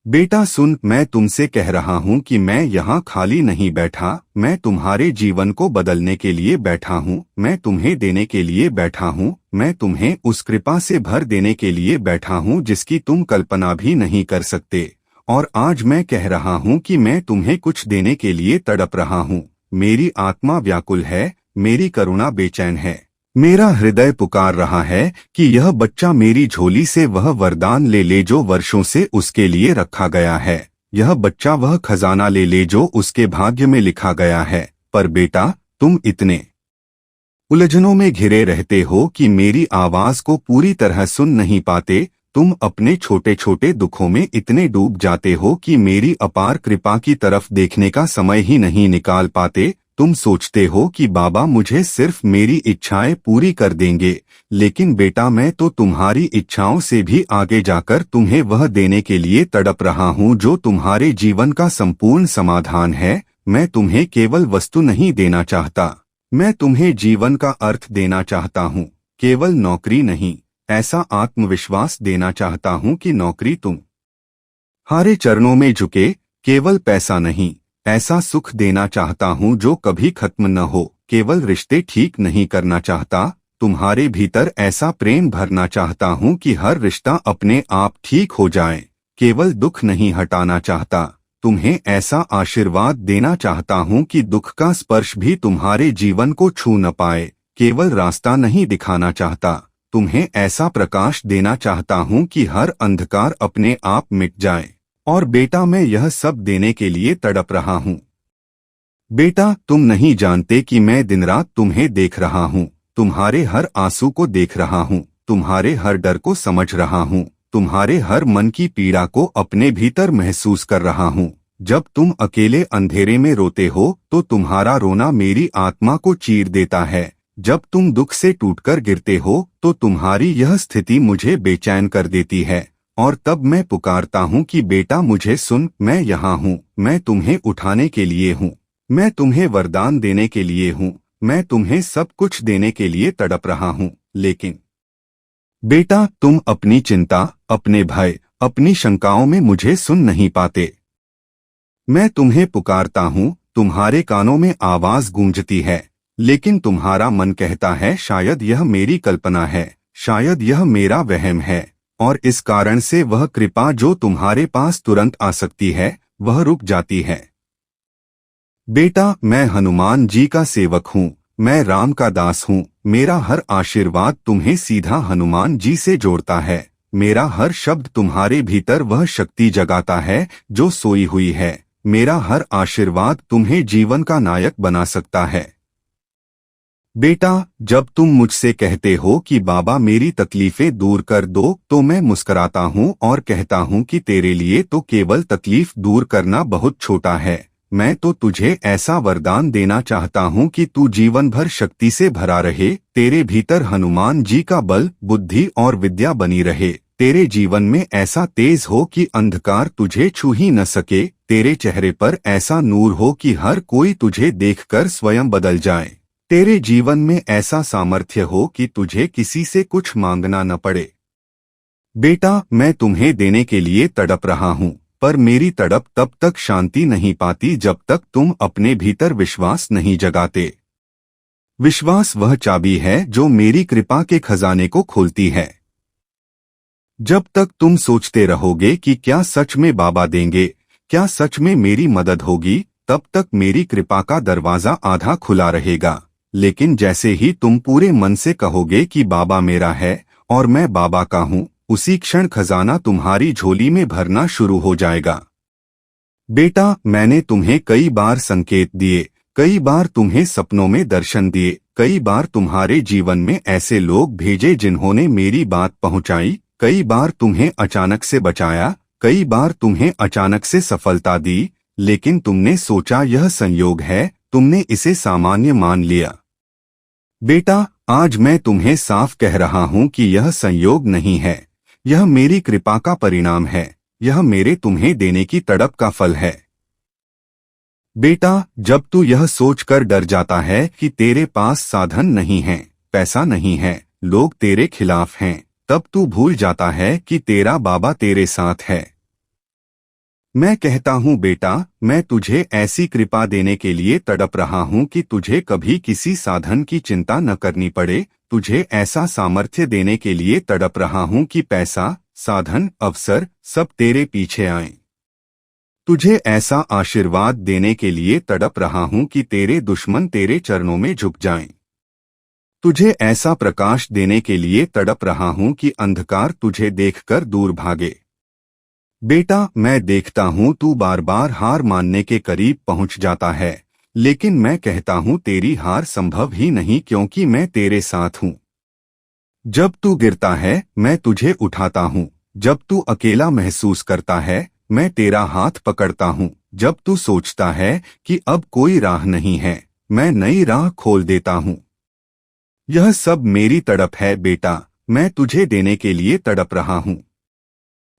बेटा सुन, मैं तुमसे कह रहा हूँ कि मैं यहाँ खाली नहीं बैठा। मैं तुम्हारे जीवन को बदलने के लिए बैठा हूँ। मैं तुम्हें देने के लिए बैठा हूँ। मैं तुम्हें उस कृपा से भर देने के लिए बैठा हूँ जिसकी तुम कल्पना भी नहीं कर सकते। और आज मैं कह रहा हूँ कि मैं तुम्हें कुछ देने के लिए तड़प रहा हूँ। मेरी आत्मा व्याकुल है, मेरी करुणा बेचैन है। मेरा हृदय पुकार रहा है कि यह बच्चा मेरी झोली से वह वरदान ले ले जो वर्षों से उसके लिए रखा गया है। यह बच्चा वह खजाना ले ले जो उसके भाग्य में लिखा गया है। पर बेटा, तुम इतने उलझनों में घिरे रहते हो कि मेरी आवाज को पूरी तरह सुन नहीं पाते। तुम अपने छोटे छोटे दुखों में इतने डूब जाते हो कि मेरी अपार कृपा की तरफ देखने का समय ही नहीं निकाल पाते। तुम सोचते हो कि बाबा मुझे सिर्फ मेरी इच्छाएं पूरी कर देंगे, लेकिन बेटा मैं तो तुम्हारी इच्छाओं से भी आगे जाकर तुम्हें वह देने के लिए तड़प रहा हूँ जो तुम्हारे जीवन का संपूर्ण समाधान है। मैं तुम्हें केवल वस्तु नहीं देना चाहता, मैं तुम्हें जीवन का अर्थ देना चाहता हूँ। केवल नौकरी नहीं, ऐसा आत्मविश्वास देना चाहता हूँ कि नौकरी तुम हारे चरणों में झुके। केवल पैसा नहीं, ऐसा सुख देना चाहता हूँ जो कभी खत्म न हो। केवल रिश्ते ठीक नहीं करना चाहता, तुम्हारे भीतर ऐसा प्रेम भरना चाहता हूँ कि हर रिश्ता अपने आप ठीक हो जाए। केवल दुख नहीं हटाना चाहता, तुम्हें ऐसा आशीर्वाद देना चाहता हूँ कि दुख का स्पर्श भी तुम्हारे जीवन को छू न पाए। केवल रास्ता नहीं दिखाना चाहता, तुम्हें ऐसा प्रकाश देना चाहता हूँ कि हर अंधकार अपने आप मिट जाए। और बेटा मैं यह सब देने के लिए तड़प रहा हूँ। बेटा तुम नहीं जानते कि मैं दिन रात तुम्हें देख रहा हूँ, तुम्हारे हर आंसू को देख रहा हूँ, तुम्हारे हर डर को समझ रहा हूँ, तुम्हारे हर मन की पीड़ा को अपने भीतर महसूस कर रहा हूँ। जब तुम अकेले अंधेरे में रोते हो तो तुम्हारा रोना मेरी आत्मा को चीर देता है। जब तुम दुख से टूटकर गिरते हो तो तुम्हारी यह स्थिति मुझे बेचैन कर देती है। और तब मैं पुकारता हूँ कि बेटा मुझे सुन, मैं यहाँ हूँ, मैं तुम्हें उठाने के लिए हूँ, मैं तुम्हें वरदान देने के लिए हूँ, मैं तुम्हें सब कुछ देने के लिए तड़प रहा हूँ। लेकिन बेटा तुम अपनी चिंता, अपने भय, अपनी शंकाओं में मुझे सुन नहीं पाते। मैं तुम्हें पुकारता हूँ, तुम्हारे कानों में आवाज गूंजती है, लेकिन तुम्हारा मन कहता है शायद यह मेरी कल्पना है, शायद यह मेरा वहम है। और इस कारण से वह कृपा जो तुम्हारे पास तुरंत आ सकती है वह रुक जाती है। बेटा मैं हनुमान जी का सेवक हूँ, मैं राम का दास हूँ। मेरा हर आशीर्वाद तुम्हें सीधा हनुमान जी से जोड़ता है। मेरा हर शब्द तुम्हारे भीतर वह शक्ति जगाता है जो सोई हुई है। मेरा हर आशीर्वाद तुम्हें जीवन का नायक बना सकता है। बेटा जब तुम मुझसे कहते हो कि बाबा मेरी तकलीफें दूर कर दो तो मैं मुस्कुराता हूँ और कहता हूँ कि तेरे लिए तो केवल तकलीफ दूर करना बहुत छोटा है। मैं तो तुझे ऐसा वरदान देना चाहता हूँ कि तू जीवन भर शक्ति से भरा रहे। तेरे भीतर हनुमान जी का बल, बुद्धि और विद्या बनी रहे। तेरे जीवन में ऐसा तेज हो कि अंधकार तुझे छू ही न सके। तेरे चेहरे पर ऐसा नूर हो कि हर कोई तुझे देखकर स्वयं बदल जाए। तेरे जीवन में ऐसा सामर्थ्य हो कि तुझे किसी से कुछ मांगना न पड़े। बेटा मैं तुम्हें देने के लिए तड़प रहा हूँ, पर मेरी तड़प तब तक शांति नहीं पाती जब तक तुम अपने भीतर विश्वास नहीं जगाते। विश्वास वह चाबी है जो मेरी कृपा के खजाने को खोलती है। जब तक तुम सोचते रहोगे कि क्या सच में बाबा देंगे, क्या सच में मेरी मदद होगी, तब तक मेरी कृपा का दरवाजा आधा खुला रहेगा। लेकिन जैसे ही तुम पूरे मन से कहोगे कि बाबा मेरा है और मैं बाबा का हूँ, उसी क्षण खजाना तुम्हारी झोली में भरना शुरू हो जाएगा। बेटा मैंने तुम्हें कई बार संकेत दिए, कई बार तुम्हें सपनों में दर्शन दिए, कई बार तुम्हारे जीवन में ऐसे लोग भेजे जिन्होंने मेरी बात पहुंचाई, कई बार तुम्हें अचानक से बचाया, कई बार तुम्हें अचानक से सफलता दी। लेकिन तुमने सोचा यह संयोग है, तुमने इसे सामान्य मान लिया। बेटा आज मैं तुम्हें साफ कह रहा हूँ कि यह संयोग नहीं है, यह मेरी कृपा का परिणाम है, यह मेरे तुम्हें देने की तड़प का फल है। बेटा जब तू यह सोचकर डर जाता है कि तेरे पास साधन नहीं है, पैसा नहीं है, लोग तेरे खिलाफ हैं, तब तू भूल जाता है कि तेरा बाबा तेरे साथ है। मैं कहता हूँ बेटा, मैं तुझे ऐसी कृपा देने के लिए तड़प रहा हूँ कि तुझे कभी किसी साधन की चिंता न करनी पड़े। तुझे ऐसा सामर्थ्य देने के लिए तड़प रहा हूँ कि पैसा, साधन, अवसर सब तेरे पीछे आएं। तुझे ऐसा आशीर्वाद देने के लिए तड़प रहा हूँ कि तेरे दुश्मन तेरे चरणों में झुक जाएं। तुझे ऐसा प्रकाश देने के लिए तड़प रहा हूँ कि अंधकार तुझे देखकर दूर भागे। बेटा, मैं देखता हूँ तू बार बार हार मानने के करीब पहुँच जाता है, लेकिन मैं कहता हूँ तेरी हार संभव ही नहीं, क्योंकि मैं तेरे साथ हूँ। जब तू गिरता है मैं तुझे उठाता हूँ। जब तू अकेला महसूस करता है मैं तेरा हाथ पकड़ता हूँ। जब तू सोचता है कि अब कोई राह नहीं है, मैं नई राह खोल देता हूँ। यह सब मेरी तड़प है बेटा, मैं तुझे देने के लिए तड़प रहा हूँ।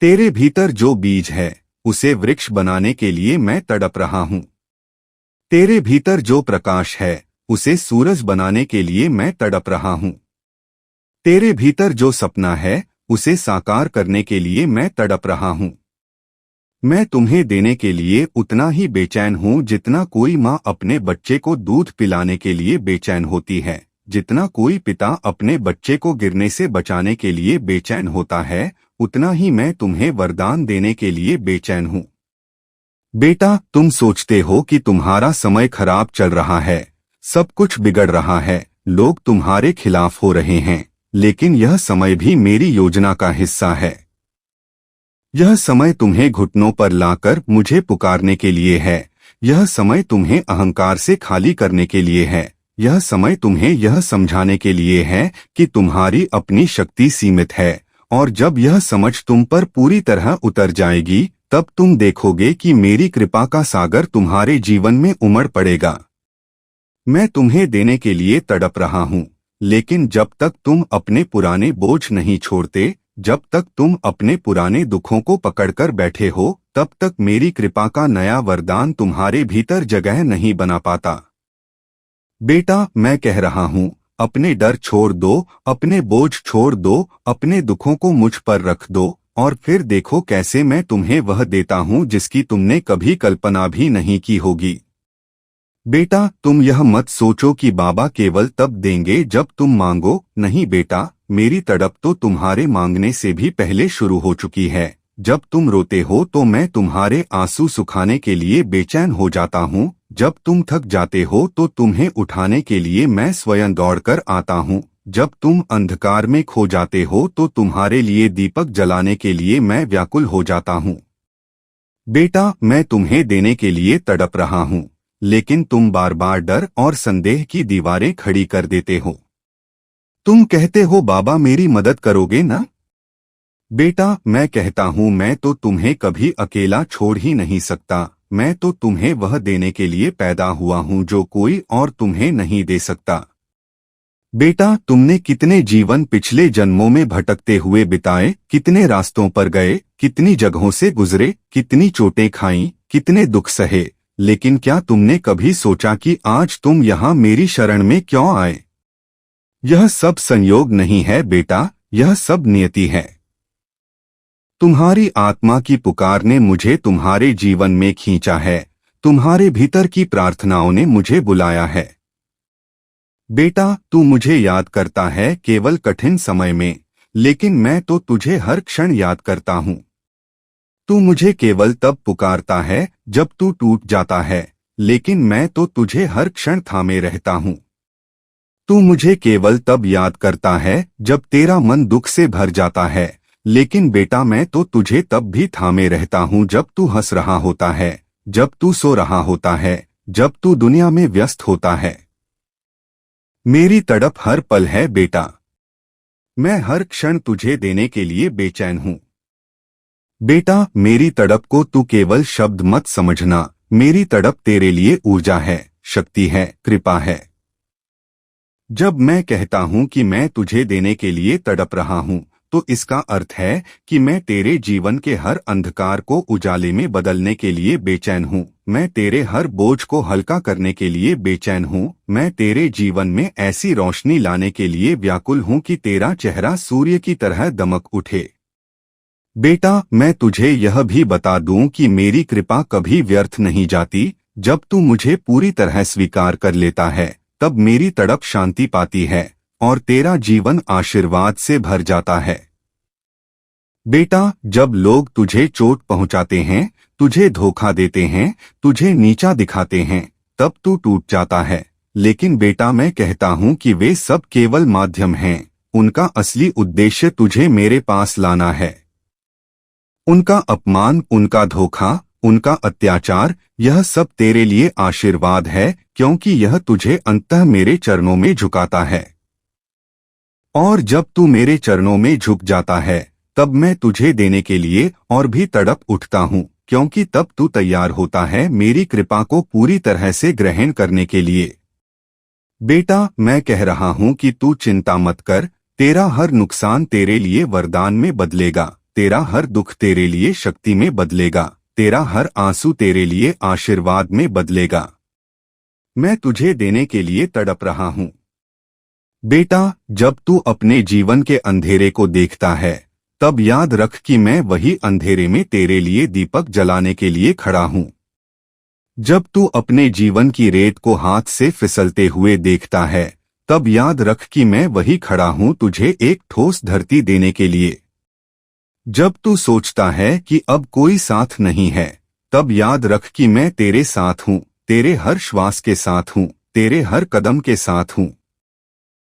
तेरे भीतर जो बीज है उसे वृक्ष बनाने के लिए मैं तड़प रहा हूँ। तेरे भीतर जो प्रकाश है उसे सूरज बनाने के लिए मैं तड़प रहा हूँ। तेरे भीतर जो सपना है उसे साकार करने के लिए मैं तड़प रहा हूँ। मैं तुम्हें देने के लिए उतना ही बेचैन हूँ जितना कोई माँ अपने बच्चे को दूध पिलाने के लिए बेचैन होती है, जितना कोई पिता अपने बच्चे को गिरने से बचाने के लिए बेचैन होता है, उतना ही मैं तुम्हें वरदान देने के लिए बेचैन हूँ। बेटा, तुम सोचते हो कि तुम्हारा समय खराब चल रहा है, सब कुछ बिगड़ रहा है, लोग तुम्हारे खिलाफ हो रहे हैं, लेकिन यह समय भी मेरी योजना का हिस्सा है। यह समय तुम्हें घुटनों पर लाकर मुझे पुकारने के लिए है। यह समय तुम्हें अहंकार से खाली करने के लिए है। यह समय तुम्हें यह समझाने के लिए है कि तुम्हारी अपनी शक्ति सीमित है, और जब यह समझ तुम पर पूरी तरह उतर जाएगी तब तुम देखोगे कि मेरी कृपा का सागर तुम्हारे जीवन में उमड़ पड़ेगा। मैं तुम्हें देने के लिए तड़प रहा हूँ, लेकिन जब तक तुम अपने पुराने बोझ नहीं छोड़ते, जब तक तुम अपने पुराने दुखों को पकड़कर बैठे हो, तब तक मेरी कृपा का नया वरदान तुम्हारे भीतर जगह नहीं बना पाता। बेटा, मैं कह रहा हूँ, अपने डर छोड़ दो, अपने बोझ छोड़ दो, अपने दुखों को मुझ पर रख दो, और फिर देखो कैसे मैं तुम्हें वह देता हूँ जिसकी तुमने कभी कल्पना भी नहीं की होगी। बेटा, तुम यह मत सोचो कि बाबा केवल तब देंगे जब तुम मांगो। नहीं बेटा, मेरी तड़प तो तुम्हारे मांगने से भी पहले शुरू हो चुकी है। जब तुम रोते हो तो मैं तुम्हारे आंसू सुखाने के लिए बेचैन हो जाता हूँ। जब तुम थक जाते हो तो तुम्हें उठाने के लिए मैं स्वयं दौड़कर आता हूँ। जब तुम अंधकार में खो जाते हो तो तुम्हारे लिए दीपक जलाने के लिए मैं व्याकुल हो जाता हूँ। बेटा, मैं तुम्हें देने के लिए तड़प रहा हूँ, लेकिन तुम बार बार डर और संदेह की दीवारें खड़ी कर देते हो। तुम कहते हो बाबा मेरी मदद करोगे ना? बेटा, मैं कहता हूँ मैं तो तुम्हें कभी अकेला छोड़ ही नहीं सकता। मैं तो तुम्हें वह देने के लिए पैदा हुआ हूँ जो कोई और तुम्हें नहीं दे सकता। बेटा, तुमने कितने जीवन पिछले जन्मों में भटकते हुए बिताए, कितने रास्तों पर गए, कितनी जगहों से गुजरे, कितनी चोटें खाईं, कितने दुख सहे, लेकिन क्या तुमने कभी सोचा कि आज तुम यहाँ मेरी शरण में क्यों आए? यह सब संयोग नहीं है बेटा, यह सब नियति है। तुम्हारी आत्मा की पुकार ने मुझे तुम्हारे जीवन में खींचा है। तुम्हारे भीतर की प्रार्थनाओं ने मुझे बुलाया है। बेटा, तू मुझे याद करता है केवल कठिन समय में, लेकिन मैं तो तुझे हर क्षण याद करता हूँ। तू मुझे केवल तब पुकारता है जब तू टूट जाता है, लेकिन मैं तो तुझे हर क्षण थामे रहता हूँ। तू मुझे केवल तब याद करता है जब तेरा मन दुख से भर जाता है, लेकिन बेटा मैं तो तुझे तब भी थामे रहता हूँ जब तू हंस रहा होता है, जब तू सो रहा होता है, जब तू दुनिया में व्यस्त होता है। मेरी तड़प हर पल है बेटा। मैं हर क्षण तुझे देने के लिए बेचैन हूँ। बेटा, मेरी तड़प को तू केवल शब्द मत समझना। मेरी तड़प तेरे लिए ऊर्जा है, शक्ति है, कृपा है। जब मैं कहता हूँ कि मैं तुझे देने के लिए तड़प रहा हूँ, तो इसका अर्थ है कि मैं तेरे जीवन के हर अंधकार को उजाले में बदलने के लिए बेचैन हूँ। मैं तेरे हर बोझ को हल्का करने के लिए बेचैन हूँ। मैं तेरे जीवन में ऐसी रोशनी लाने के लिए व्याकुल हूँ कि तेरा चेहरा सूर्य की तरह दमक उठे। बेटा, मैं तुझे यह भी बता दूं कि मेरी कृपा कभी व्यर्थ नहीं जाती। जब तू मुझे पूरी तरह स्वीकार कर लेता है, तब मेरी तड़प शांति पाती है और तेरा जीवन आशीर्वाद से भर जाता है। बेटा, जब लोग तुझे चोट पहुंचाते हैं, तुझे धोखा देते हैं, तुझे नीचा दिखाते हैं, तब तू टूट जाता है। लेकिन बेटा, मैं कहता हूं कि वे सब केवल माध्यम हैं। उनका असली उद्देश्य तुझे मेरे पास लाना है। उनका अपमान, उनका धोखा, उनका अत्याचार, यह सब तेरे लिए आशीर्वाद है, क्योंकि यह तुझे अंततः मेरे चरणों में झुकाता है। और जब तू मेरे चरणों में झुक जाता है, तब मैं तुझे देने के लिए और भी तड़प उठता हूँ, क्योंकि तब तू तैयार होता है मेरी कृपा को पूरी तरह से ग्रहण करने के लिए। बेटा, मैं कह रहा हूँ कि तू चिंता मत कर। तेरा हर नुकसान तेरे लिए वरदान में बदलेगा, तेरा हर दुख तेरे लिए शक्ति में बदलेगा, तेरा हर आंसू तेरे लिए आशीर्वाद में बदलेगा। मैं तुझे देने के लिए तड़प रहा हूँ। बेटा, जब तू अपने जीवन के अंधेरे को देखता है, तब याद रख कि मैं वही अंधेरे में तेरे लिए दीपक जलाने के लिए खड़ा हूँ। जब तू अपने जीवन की रेत को हाथ से फिसलते हुए देखता है, तब याद रख कि मैं वही खड़ा हूँ तुझे एक ठोस धरती देने के लिए। जब तू सोचता है कि अब कोई साथ नहीं है, तब याद रख कि मैं तेरे साथ हूँ, तेरे हर श्वास के साथ हूँ, तेरे हर कदम के साथ हूँ।